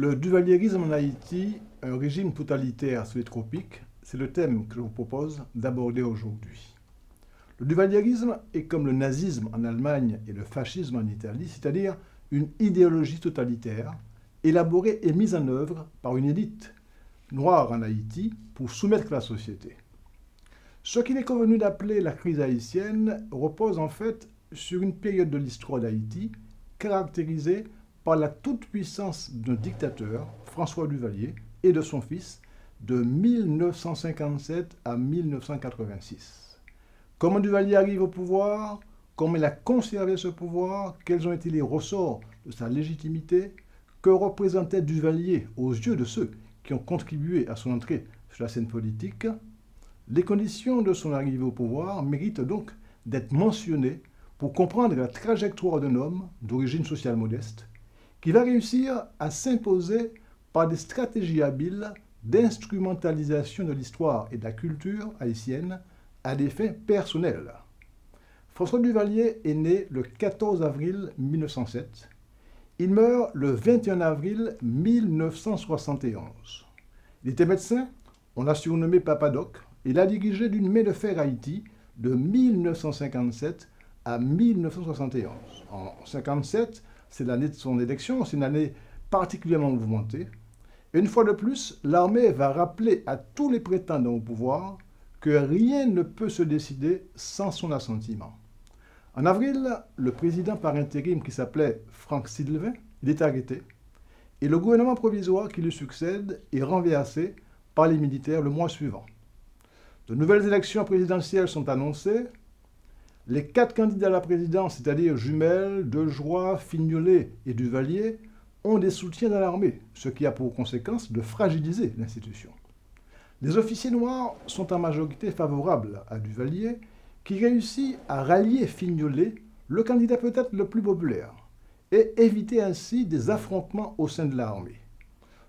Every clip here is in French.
Le duvalierisme en Haïti, un régime totalitaire sous les tropiques, c'est le thème que je vous propose d'aborder aujourd'hui. Le duvalierisme est comme le nazisme en Allemagne et le fascisme en Italie, c'est-à-dire une idéologie totalitaire élaborée et mise en œuvre par une élite noire en Haïti pour soumettre la société. Ce qu'il est convenu d'appeler la crise haïtienne repose en fait sur une période de l'histoire d'Haïti caractérisée par la toute-puissance d'un dictateur, François Duvalier, et de son fils, de 1957 à 1986. Comment Duvalier arrive au pouvoir? Comment il a conservé ce pouvoir? Quels ont été les ressorts de sa légitimité? Que représentait Duvalier aux yeux de ceux qui ont contribué à son entrée sur la scène politique? Les conditions de son arrivée au pouvoir méritent donc d'être mentionnées pour comprendre la trajectoire d'un homme d'origine sociale modeste qui va réussir à s'imposer par des stratégies habiles d'instrumentalisation de l'histoire et de la culture haïtienne à des fins personnelles. François Duvalier est né le 14 avril 1907. Il meurt le 21 avril 1971. Il était médecin, on l'a surnommé Papa Doc. Il a dirigé d'une main de fer Haïti de 1957 à 1971. En 1957, c'est l'année de son élection, c'est une année particulièrement mouvementée. Et une fois de plus, l'armée va rappeler à tous les prétendants au pouvoir que rien ne peut se décider sans son assentiment. En avril, le président par intérim qui s'appelait Franck Sylvain, il est arrêté. Et le gouvernement provisoire qui lui succède est renversé par les militaires le mois suivant. De nouvelles élections présidentielles sont annoncées. Les 4 candidats à la présidence, c'est-à-dire Jumel, Dejoie, Fignolet et Duvalier, ont des soutiens dans l'armée, ce qui a pour conséquence de fragiliser l'institution. Les officiers noirs sont en majorité favorables à Duvalier, qui réussit à rallier Fignolet, le candidat peut-être le plus populaire, et éviter ainsi des affrontements au sein de l'armée.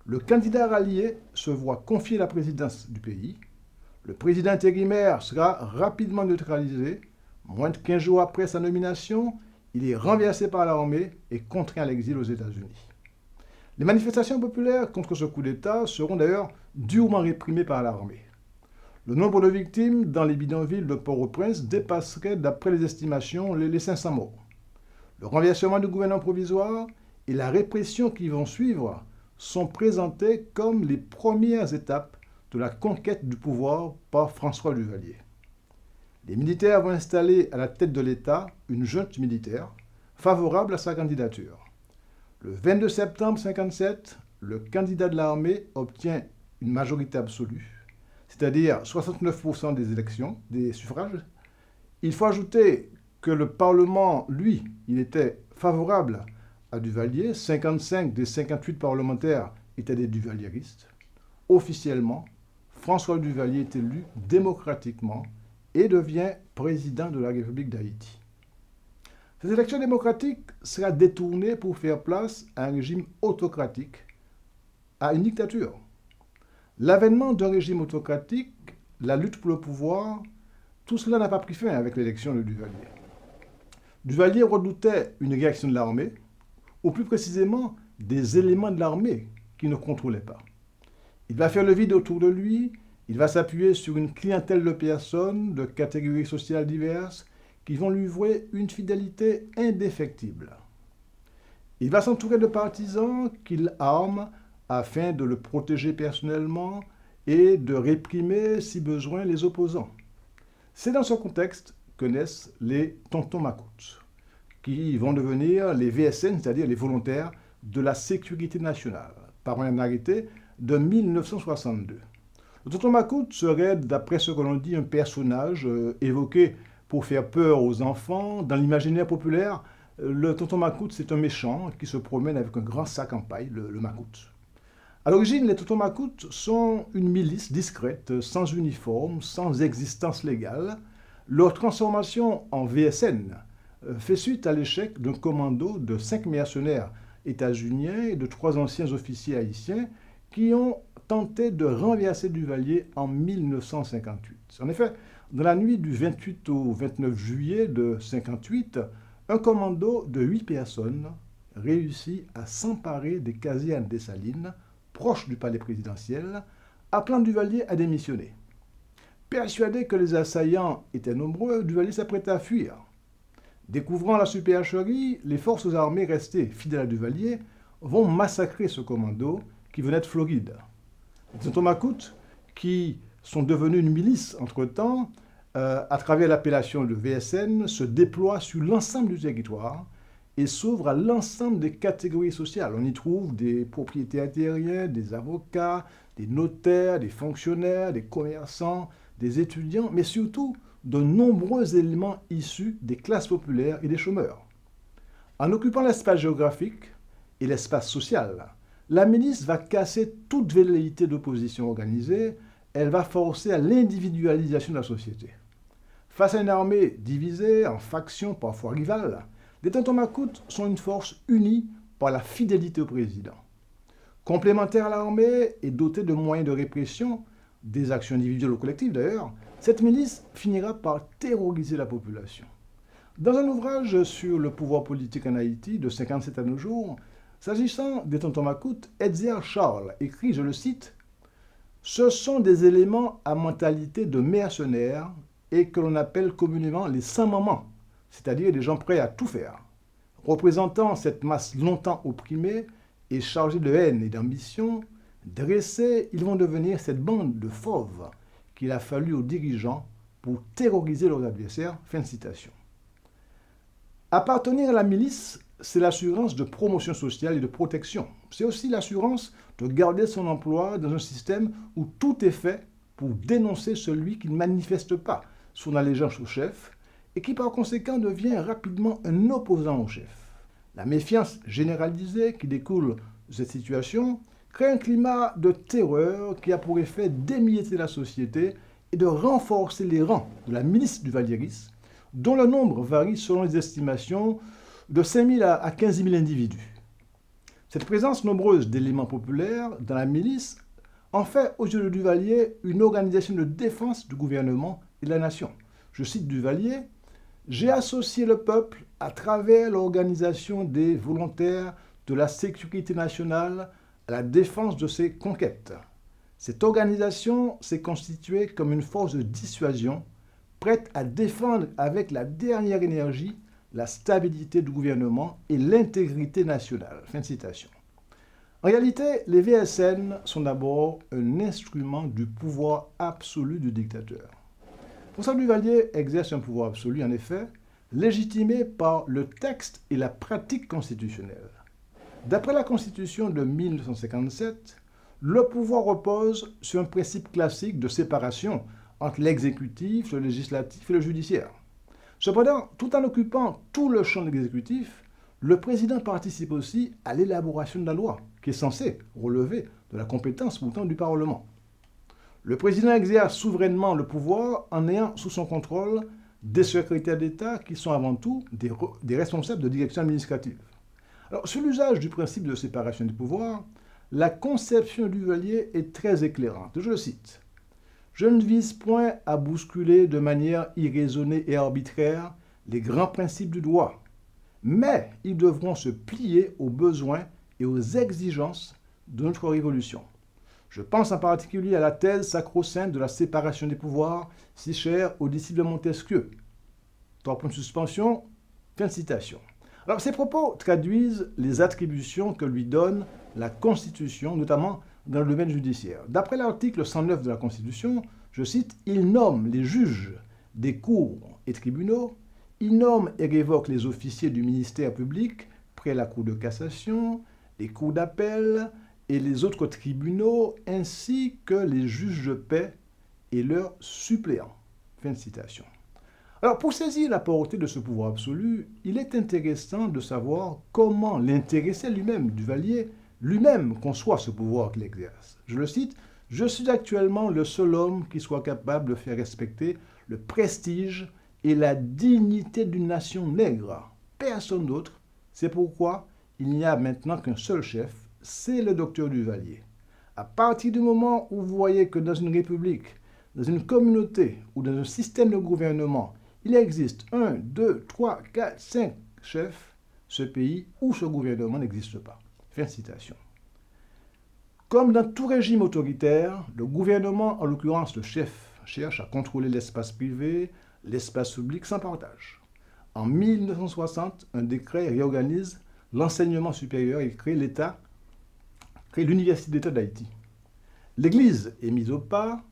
Le candidat rallié se voit confier la présidence du pays. Le président intérimaire sera rapidement neutralisé. Moins de 15 jours après sa nomination, il est renversé par l'armée et contraint à l'exil aux États-Unis. Les manifestations populaires contre ce coup d'État seront d'ailleurs durement réprimées par l'armée. Le nombre de victimes dans les bidonvilles de Port-au-Prince dépasserait, d'après les estimations, les 500 morts. Le renversement du gouvernement provisoire et la répression qui vont suivre sont présentés comme les premières étapes de la conquête du pouvoir par François Duvalier. Les militaires vont installer à la tête de l'État une junte militaire favorable à sa candidature. Le 22 septembre 1957, le candidat de l'armée obtient une majorité absolue, c'est-à-dire 69% des élections, des suffrages. Il faut ajouter que le Parlement, lui, il était favorable à Duvalier. 55 des 58 parlementaires étaient des duvalieristes. Officiellement, François Duvalier est élu démocratiquement et devient président de la République d'Haïti. Cette élection démocratique sera détournée pour faire place à un régime autocratique, à une dictature. L'avènement d'un régime autocratique, la lutte pour le pouvoir, tout cela n'a pas pris fin avec l'élection de Duvalier. Duvalier redoutait une réaction de l'armée, ou plus précisément des éléments de l'armée qu'il ne contrôlait pas. Il va faire le vide autour de lui, il va s'appuyer sur une clientèle de personnes de catégories sociales diverses qui vont lui vouer une fidélité indéfectible. Il va s'entourer de partisans qu'il arme afin de le protéger personnellement et de réprimer, si besoin, les opposants. C'est dans ce contexte que naissent les tontons macoutes, qui vont devenir les VSN, c'est-à-dire les volontaires de la sécurité nationale, par un arrêté de 1962. Le tonton Macoute serait, d'après ce que l'on dit, un personnage évoqué pour faire peur aux enfants. Dans l'imaginaire populaire, le tonton Macoute, c'est un méchant qui se promène avec un grand sac en paille, le Macoute. À l'origine, les tontons Macoutes sont une milice discrète, sans uniforme, sans existence légale. Leur transformation en VSN fait suite à l'échec d'un commando de 5 mercenaires états-uniens et de 3 anciens officiers haïtiens qui ont tenté de renverser Duvalier en 1958. En effet, dans la nuit du 28 au 29 juillet de 1958, un commando de 8 personnes réussit à s'emparer des casernes des Salines, proches du palais présidentiel, appelant Duvalier à démissionner. Persuadé que les assaillants étaient nombreux, Duvalier s'apprêta à fuir. Découvrant la supercherie, les forces armées restées fidèles à Duvalier vont massacrer ce commando qui venait de Floride. Les Ntomakouts, qui sont devenus une milice entre-temps, à travers l'appellation de VSN, se déploient sur l'ensemble du territoire et s'ouvrent à l'ensemble des catégories sociales. On y trouve des propriétaires terriens, des avocats, des notaires, des fonctionnaires, des commerçants, des étudiants, mais surtout de nombreux éléments issus des classes populaires et des chômeurs. En occupant l'espace géographique et l'espace social, la milice va casser toute velléité d'opposition organisée, elle va forcer à l'individualisation de la société. Face à une armée divisée en factions parfois rivales, les Ntomakouts sont une force unie par la fidélité au président. Complémentaire à l'armée et dotée de moyens de répression, des actions individuelles ou collectives d'ailleurs, cette milice finira par terroriser la population. Dans un ouvrage sur le pouvoir politique en Haïti de 1957 à nos jours, s'agissant des Ntomakouts, Edzer Charles écrit, je le cite, « Ce sont des éléments à mentalité de mercenaires et que l'on appelle communément les sans-mamans, c'est-à-dire des gens prêts à tout faire. Représentant cette masse longtemps opprimée et chargée de haine et d'ambition, dressés, ils vont devenir cette bande de fauves qu'il a fallu aux dirigeants pour terroriser leurs adversaires. » Fin de citation. Appartenir à la milice, c'est l'assurance de promotion sociale et de protection. C'est aussi l'assurance de garder son emploi dans un système où tout est fait pour dénoncer celui qui ne manifeste pas son allégeance au chef et qui par conséquent devient rapidement un opposant au chef. La méfiance généralisée qui découle de cette situation crée un climat de terreur qui a pour effet d'émietter la société et de renforcer les rangs de la milice du Valieris, dont le nombre varie selon les estimations de 5 000 à 15 000 individus. Cette présence nombreuse d'éléments populaires dans la milice en fait aux yeux de Duvalier une organisation de défense du gouvernement et de la nation. Je cite Duvalier, « J'ai associé le peuple à travers l'organisation des volontaires de la sécurité nationale à la défense de ses conquêtes. Cette organisation s'est constituée comme une force de dissuasion, prête à défendre avec la dernière énergie la stabilité du gouvernement et l'intégrité nationale. » Fin de citation. En réalité, les VSN sont d'abord un instrument du pouvoir absolu du dictateur. François Duvalier exerce un pouvoir absolu, en effet, légitimé par le texte et la pratique constitutionnelle. D'après la Constitution de 1957, le pouvoir repose sur un principe classique de séparation entre l'exécutif, le législatif et le judiciaire. Cependant, tout en occupant tout le champ de l'exécutif, le président participe aussi à l'élaboration de la loi, qui est censée relever de la compétence pourtant du Parlement. Le président exerce souverainement le pouvoir en ayant sous son contrôle des secrétaires d'État qui sont avant tout des responsables de direction administrative. Alors, sur l'usage du principe de séparation des pouvoirs, la conception du Duvalier est très éclairante. Je le cite. « Je ne vise point à bousculer de manière irraisonnée et arbitraire les grands principes du droit, mais ils devront se plier aux besoins et aux exigences de notre révolution. Je pense en particulier à la thèse sacro-sainte de la séparation des pouvoirs, si chère aux disciples de Montesquieu. » 3 points de suspension, fin de citation. Alors, ces propos traduisent les attributions que lui donne la Constitution, notamment dans le domaine judiciaire. D'après l'article 109 de la Constitution, je cite, « Il nomme les juges des cours et tribunaux, il nomme et révoque les officiers du ministère public près la Cour de cassation, les cours d'appel et les autres tribunaux, ainsi que les juges de paix et leurs suppléants. » Fin de citation. Alors, pour saisir la portée de ce pouvoir absolu, il est intéressant de savoir comment l'intéressé lui-même, Duvalier, lui-même conçoit ce pouvoir qu'il exerce. Je le cite, « Je suis actuellement le seul homme qui soit capable de faire respecter le prestige et la dignité d'une nation nègre. Personne d'autre. C'est pourquoi il n'y a maintenant qu'un seul chef, c'est le docteur Duvalier. À partir du moment où vous voyez que dans une république, dans une communauté ou dans un système de gouvernement, il existe 1, 2, 3, 4, 5 chefs, ce pays ou ce gouvernement n'existe pas. Fin de citation. Comme dans tout régime autoritaire, le gouvernement, en l'occurrence le chef, cherche à contrôler l'espace privé, l'espace public sans partage. En 1960, un décret réorganise l'enseignement supérieur et crée l'Université d'État d'Haïti. L'Église est mise au pas.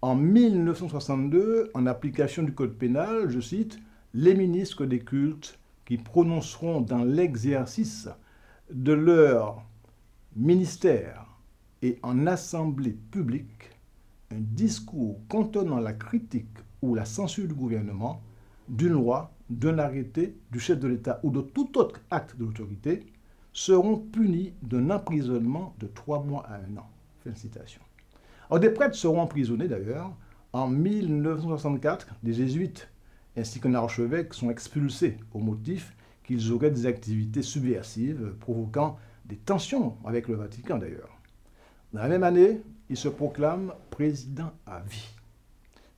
En 1962, en application du Code pénal, je cite, « les ministres des cultes qui prononceront dans l'exercice de leur ministère et en assemblée publique un discours contenant la critique ou la censure du gouvernement, d'une loi, d'un arrêté, du chef de l'État ou de tout autre acte de l'autorité, seront punis d'un emprisonnement de 3 mois à 1 an. » Fin de citation. Alors, des prêtres seront emprisonnés d'ailleurs. En 1964, des jésuites ainsi qu'un archevêque sont expulsés au motif qu'ils auraient des activités subversives provoquant des tensions avec le Vatican d'ailleurs. Dans la même année, il se proclame président à vie.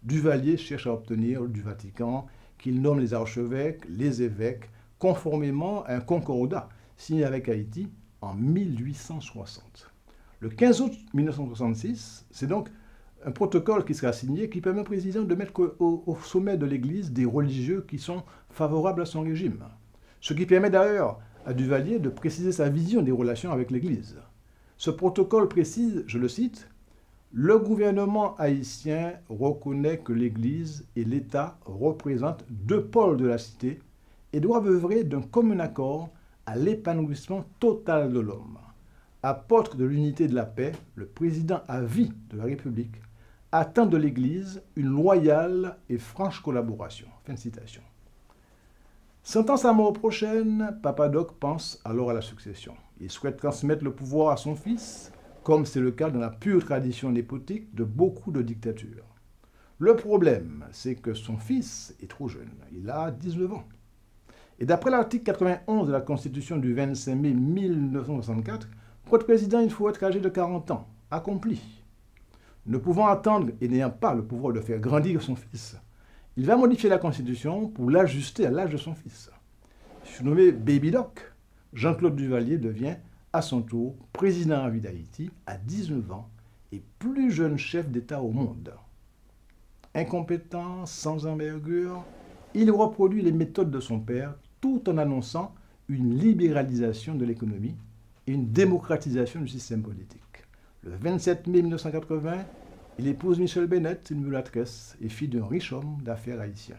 Duvalier cherche à obtenir du Vatican qu'il nomme les archevêques, les évêques, conformément à un concordat signé avec Haïti en 1860. Le 15 août 1966, c'est donc un protocole qui sera signé qui permet au président de mettre au sommet de l'Église des religieux qui sont favorables à son régime. Ce qui permet d'ailleurs à Duvalier de préciser sa vision des relations avec l'Église. Ce protocole précise, je le cite, « Le gouvernement haïtien reconnaît que l'Église et l'État représentent 2 pôles de la cité et doivent œuvrer d'un commun accord à l'épanouissement total de l'homme. Apôtre de l'unité et de la paix, le président à vie de la République attend de l'Église une loyale et franche collaboration. » Fin de citation. Sentant sa mort prochaine, Papa Doc pense alors à la succession. Il souhaite transmettre le pouvoir à son fils, comme c'est le cas dans la pure tradition népotique de beaucoup de dictatures. Le problème, c'est que son fils est trop jeune. Il a 19 ans. Et d'après l'article 91 de la Constitution du 25 mai 1964, pour être président, il faut être âgé de 40 ans, accompli. Ne pouvant attendre et n'ayant pas le pouvoir de faire grandir son fils, il va modifier la Constitution pour l'ajuster à l'âge de son fils. Surnommé Baby Doc, Jean-Claude Duvalier devient à son tour président à vie d'Haïti à 19 ans et plus jeune chef d'État au monde. Incompétent, sans envergure, il reproduit les méthodes de son père tout en annonçant une libéralisation de l'économie et une démocratisation du système politique. Le 27 mai 1980, il épouse Michel Bennett, une mulâtresse et fille d'un riche homme d'affaires haïtien.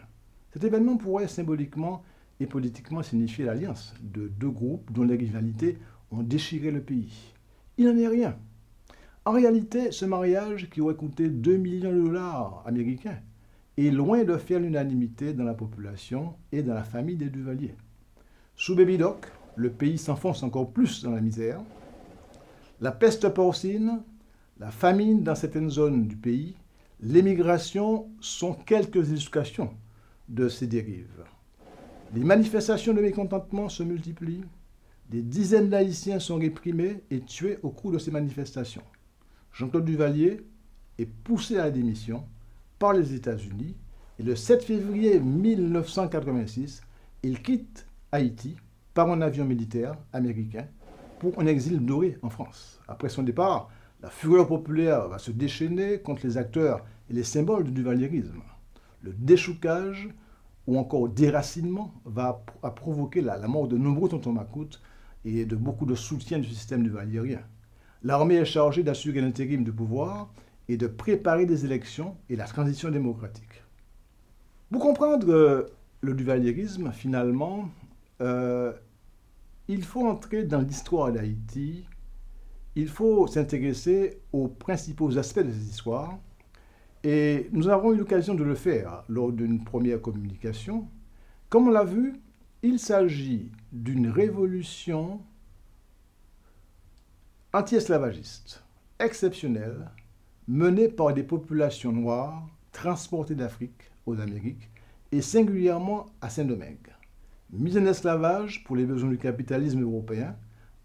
Cet événement pourrait symboliquement et politiquement signifier l'alliance de 2 groupes dont les rivalités ont déchiré le pays. Il n'en est rien. En réalité, ce mariage, qui aurait coûté 2 millions de dollars américains, est loin de faire l'unanimité dans la population et dans la famille des Duvalier. Sous Baby Doc, le pays s'enfonce encore plus dans la misère. La peste porcine, la famine dans certaines zones du pays, l'émigration sont quelques illustrations de ces dérives. Les manifestations de mécontentement se multiplient. Des dizaines d'Haïtiens sont réprimés et tués au cours de ces manifestations. Jean-Claude Duvalier est poussé à la démission par les États-Unis et le 7 février 1986, il quitte Haïti par un avion militaire américain pour un exil doré en France. Après son départ, la fureur populaire va se déchaîner contre les acteurs et les symboles du duvalierisme. Le déchoucage ou encore déracinement va provoquer la mort de nombreux tontons macoutes et de beaucoup de soutien du système duvalierien. L'armée est chargée d'assurer l'intérim du pouvoir et de préparer des élections et la transition démocratique. Pour comprendre le duvalierisme, finalement, il faut entrer dans l'histoire d'Haïti, il faut s'intéresser aux principaux aspects de cette histoire, et nous avons eu l'occasion de le faire lors d'une première communication. Comme on l'a vu, il s'agit d'une révolution anti-esclavagiste, exceptionnelle, menée par des populations noires transportées d'Afrique aux Amériques et singulièrement à Saint-Domingue. Mise en esclavage pour les besoins du capitalisme européen,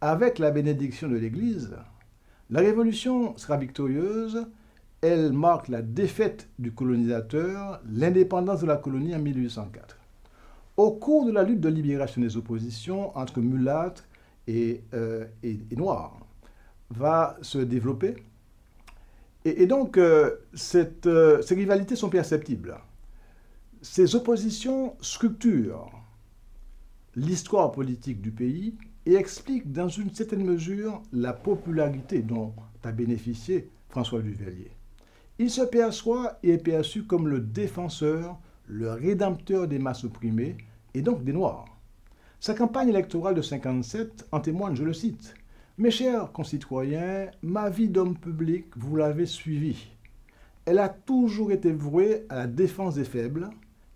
avec la bénédiction de l'Église, la révolution sera victorieuse. Elle marque la défaite du colonisateur, l'indépendance de la colonie en 1804. Au cours de la lutte de libération des oppositions entre mulâtres et noirs, va se développer. Et donc, ces rivalités sont perceptibles. Ces oppositions structurent l'histoire politique du pays et expliquent dans une certaine mesure la popularité dont a bénéficié François Duvalier. Il se perçoit et est perçu comme le défenseur, le rédempteur des masses opprimées et donc des Noirs. Sa campagne électorale de 1957 en témoigne, je le cite. « Mes chers concitoyens, ma vie d'homme public, vous l'avez suivie. Elle a toujours été vouée à la défense des faibles,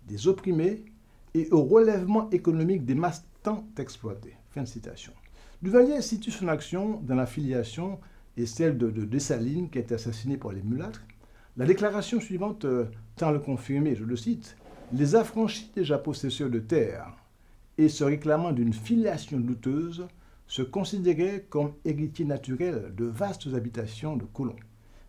des opprimés et au relèvement économique des masses tant exploitées. » Fin de citation. Duvalier situe son action dans la filiation et celle de Dessalines, qui a été assassiné par les mulâtres. La déclaration suivante tend à le confirmer, je le cite, « Les affranchis déjà possesseurs de terre et se réclamant d'une filiation douteuse se considéraient comme héritiers naturels de vastes habitations de colons.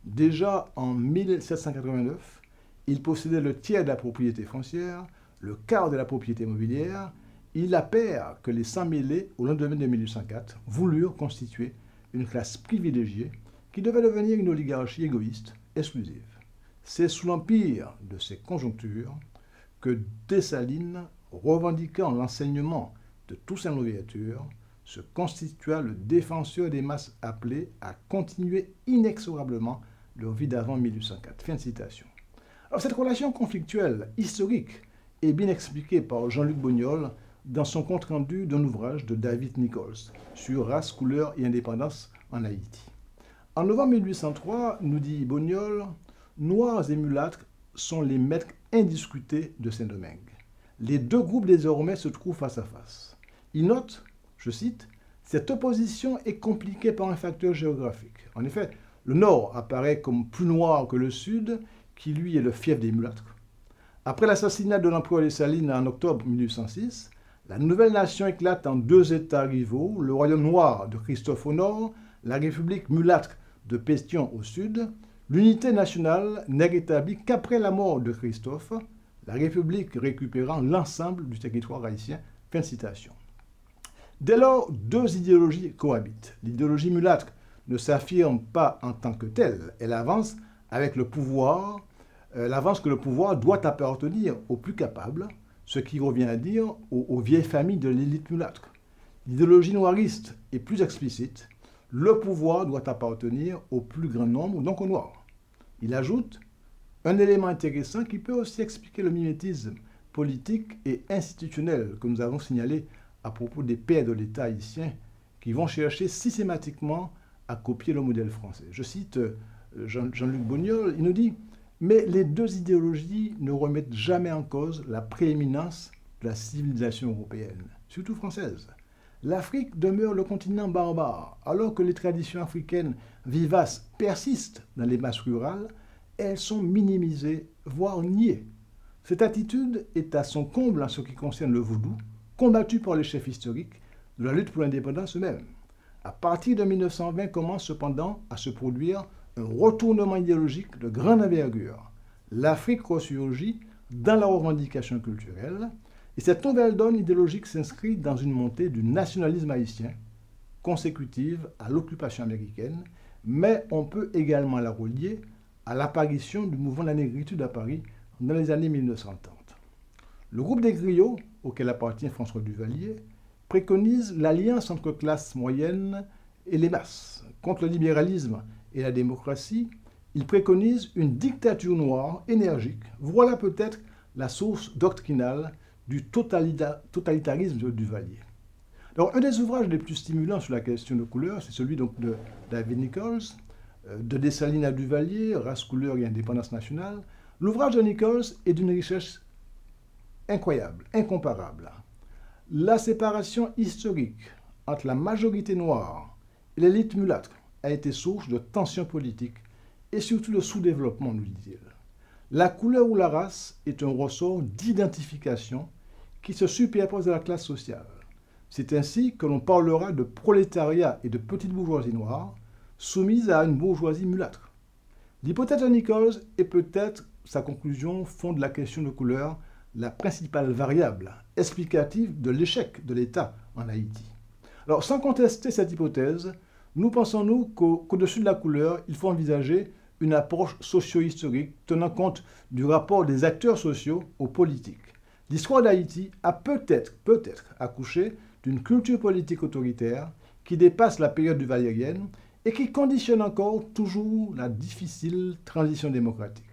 Déjà en 1789, ils possédaient le tiers de la propriété foncière, le quart de la propriété immobilière. Il appert que les sans-mêlés, au lendemain de 1804, voulurent constituer une classe privilégiée qui devait devenir une oligarchie égoïste, exclusive. C'est sous l'empire de ces conjonctures que Dessalines, revendiquant l'enseignement de Toussaint Louverture, se constitua le défenseur des masses appelées à continuer inexorablement leur vie d'avant 1804. Fin de citation. Alors, cette relation conflictuelle, historique, est bien expliquée par Jean-Luc Bognol dans son compte-rendu d'un ouvrage de David Nichols sur race, couleur et indépendance en Haïti. En novembre 1803, nous dit Bognol, « Noirs et mulâtres sont les maîtres indiscutés de Saint-Domingue. Les deux groupes désormais se trouvent face à face. » Il note, je cite, « Cette opposition est compliquée par un facteur géographique. En effet, le Nord apparaît comme plus noir que le Sud, qui lui est le fief des mulâtres. Après l'assassinat de l'empereur Dessalines en octobre 1806, la nouvelle nation éclate en deux États rivaux, le royaume noir de Christophe au nord, la république mulâtre de Pétion au sud. L'unité nationale n'est rétablie qu'après la mort de Christophe, la république récupérant l'ensemble du territoire haïtien. » Fin de citation. Dès lors, deux idéologies cohabitent. L'idéologie mulâtre ne s'affirme pas en tant que telle, elle avance avec le pouvoir, elle avance que le pouvoir doit appartenir aux plus capables, ce qui revient à dire aux vieilles familles de l'élite mulâtre. L'idéologie noiriste est plus explicite, le pouvoir doit appartenir au plus grand nombre, donc aux Noirs. Il ajoute un élément intéressant qui peut aussi expliquer le mimétisme politique et institutionnel que nous avons signalé à propos des pères de l'État haïtien qui vont chercher systématiquement à copier le modèle français. Je cite Jean-Luc Bognol, il nous dit « Mais les deux idéologies ne remettent jamais en cause la prééminence de la civilisation européenne, surtout française. L'Afrique demeure le continent barbare, alors que les traditions africaines vivaces persistent dans les masses rurales, elles sont minimisées, voire niées. Cette attitude est à son comble en ce qui concerne le vaudou, combattu par les chefs historiques de la lutte pour l'indépendance eux-mêmes. À partir de 1920 commence cependant à se produire un retournement idéologique de grande envergure. L'Afrique ressurgit dans la revendication culturelle, et cette nouvelle donne idéologique s'inscrit dans une montée du nationalisme haïtien, consécutive à l'occupation américaine, mais on peut également la relier à l'apparition du mouvement de la négritude à Paris dans les années 1930. Le groupe des griots, auquel appartient François Duvalier, préconise l'alliance entre classes moyennes et les masses. Contre le libéralisme et la démocratie, il préconise une dictature noire énergique. Voilà peut-être la source doctrinale du totalitarisme de Duvalier. Alors, un des ouvrages les plus stimulants sur la question de couleur, c'est celui donc de David Nichols, de Dessalines à Duvalier, race, couleur et indépendance nationale. L'ouvrage de Nichols est d'une richesse incroyable, incomparable. La séparation historique entre la majorité noire et l'élite mulâtre a été source de tensions politiques et surtout de sous-développement, nous dit-il. La couleur ou la race est un ressort d'identification qui se superpose à la classe sociale. C'est ainsi que l'on parlera de prolétariat et de petite bourgeoisie noire soumise à une bourgeoisie mulâtre. L'hypothèse de Nichols et peut-être sa conclusion font de la question de couleur la principale variable explicative de l'échec de l'État en Haïti. Alors, sans contester cette hypothèse, nous pensons, nous, qu'au-dessus de la couleur, il faut envisager une approche socio-historique tenant compte du rapport des acteurs sociaux aux politiques. L'histoire d'Haïti a peut-être accouché d'une culture politique autoritaire qui dépasse la période du valérienne et qui conditionne encore toujours la difficile transition démocratique.